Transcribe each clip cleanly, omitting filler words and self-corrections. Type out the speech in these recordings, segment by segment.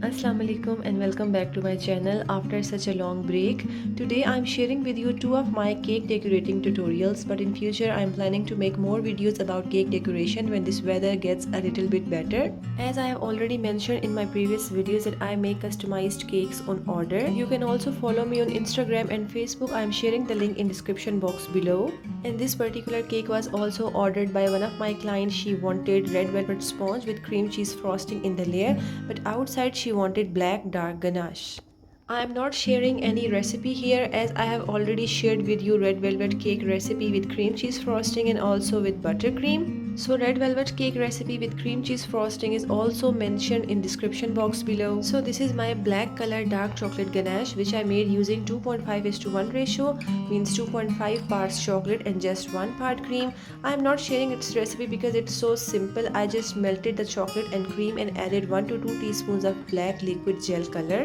Assalamu alaikum and welcome back to my channel after such a long break. Today I'm sharing with you two of my cake decorating tutorials, but in future I'm planning to make more videos about cake decoration when this weather gets a little bit better. As I have already mentioned in my previous videos that I make customized cakes on order. You can also follow me on Instagram and Facebook. I'm sharing the link in description box below. And this particular cake was also ordered by one of my clients. She wanted red velvet sponge with cream cheese frosting in the layer, but outside she wanted black dark ganache. I am not sharing any recipe here as I have already shared with you red velvet cake recipe with cream cheese frosting and also with buttercream. So red velvet cake recipe with cream cheese frosting is also mentioned in description box below. So this is my black color dark chocolate ganache which I made using 2.5:1 ratio, means 2.5 parts chocolate and just 1 part cream. I am not sharing its recipe because it's so simple. I just melted the chocolate and cream and added 1 to 2 teaspoons of black liquid gel color.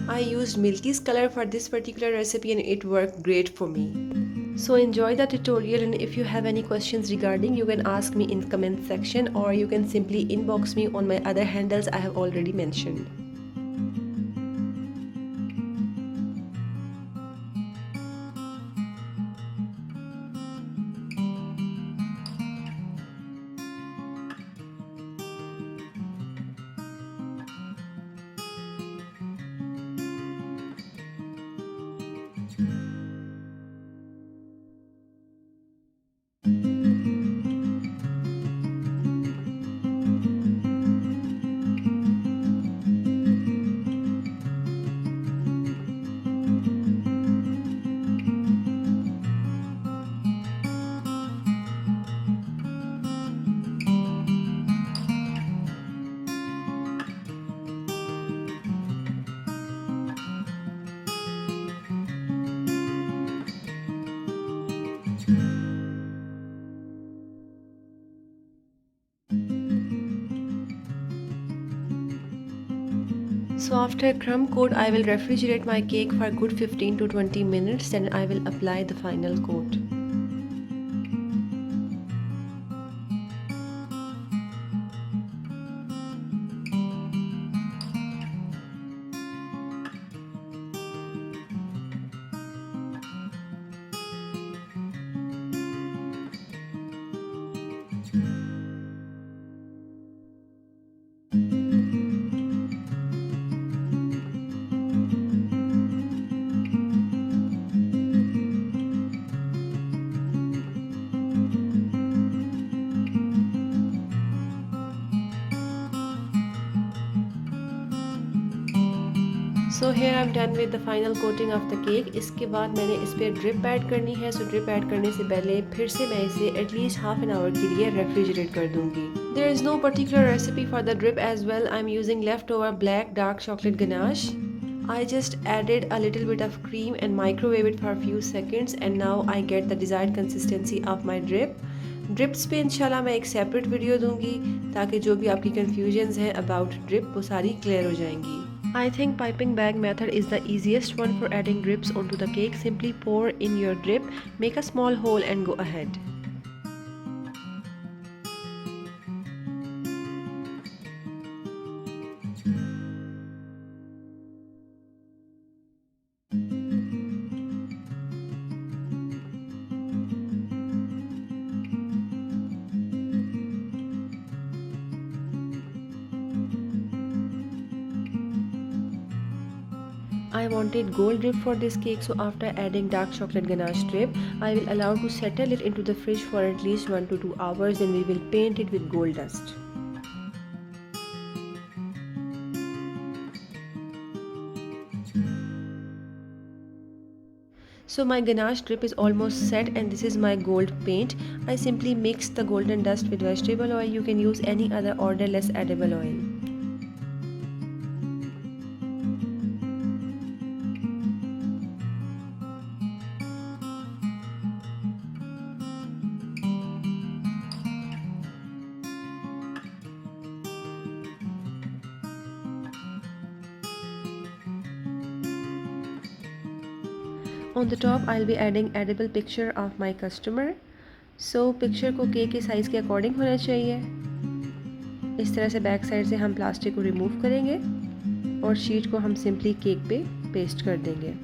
I used Milky's color for this particular recipe and it worked great for me. So enjoy the tutorial, and if you have any questions regarding, you can ask me in the comment section or you can simply inbox me on my other handles I have already mentioned. So after crumb coat, I will refrigerate my cake for a good 15 to 20 minutes, then I will apply the final coat. So here I'm done with the final coating of the cake. इसके बाद मैंने इस पर drip add करनी है. सो drip add करने से पहले फिर से मैं इसे एटलीस्ट हाफ एन आवर के लिए रेफ्रिजरेट कर दूंगी. There is no particular recipe for the drip as well. I'm using leftover black dark chocolate ganache. I just added a little bit of cream and microwave it for a few seconds and now I get the desired consistency of my drip. Drips पे इंशाल्लाह मैं एक separate video दूंगी ताकि जो भी आपकी confusions हैं अबाउट ड्रिप वो सारी क्लियर हो जाएंगी. I think piping bag method is the easiest one for adding drips onto the cake. Simply pour in your drip, make a small hole and go ahead. I wanted gold drip for this cake, so after adding dark chocolate ganache drip, I will allow to settle it into the fridge for at least 1 to 2 hours, and we will paint it with gold dust. So my ganache drip is almost set and this is my gold paint. I simply mix the golden dust with vegetable oil. You can use any other odorless edible oil. On the top I'll be adding edible picture of my customer. So picture को cake के size के according होना चाहिए. इस तरह से back side से हम प्लास्टिक को रिमूव करेंगे. और शीट को हम सिंपली केक पे पेस्ट कर देंगे।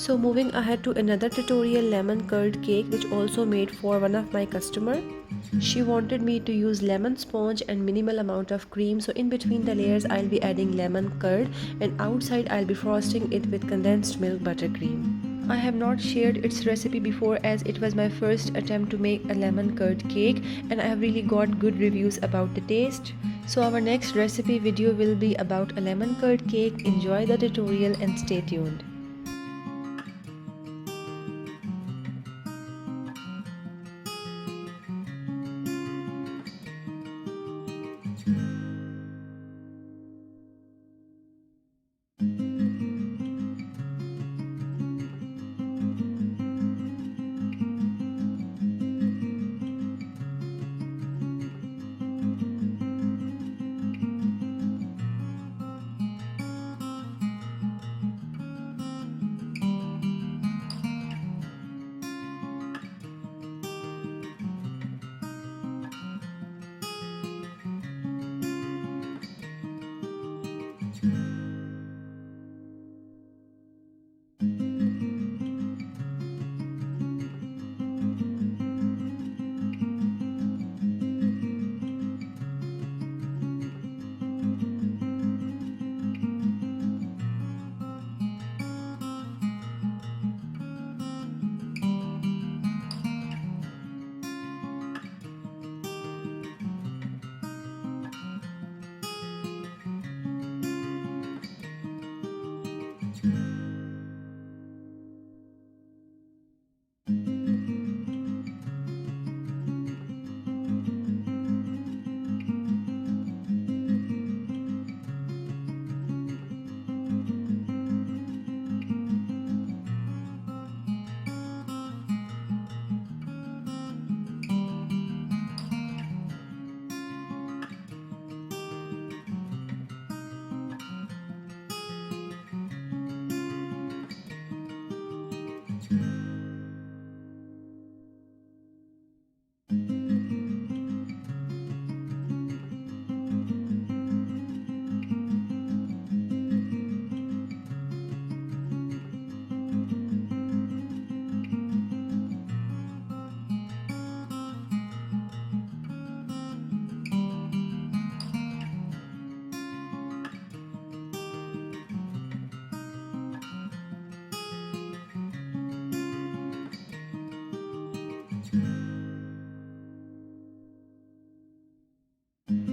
So moving ahead to another tutorial, lemon curd cake, which also made for one of my customer. She wanted me to use lemon sponge and minimal amount of cream, so in between the layers I'll be adding lemon curd and outside I'll be frosting it with condensed milk buttercream. I have not shared its recipe before as it was my first attempt to make a lemon curd cake and I have really got good reviews about the taste. So our next recipe video will be about a lemon curd cake. Enjoy the tutorial and stay tuned.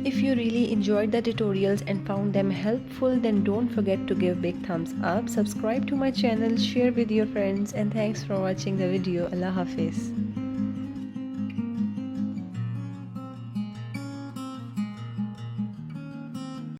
If you really enjoyed the tutorials and found them helpful, then don't forget to give big thumbs up, subscribe to my channel, share with your friends, and thanks for watching the video. Allah Hafiz.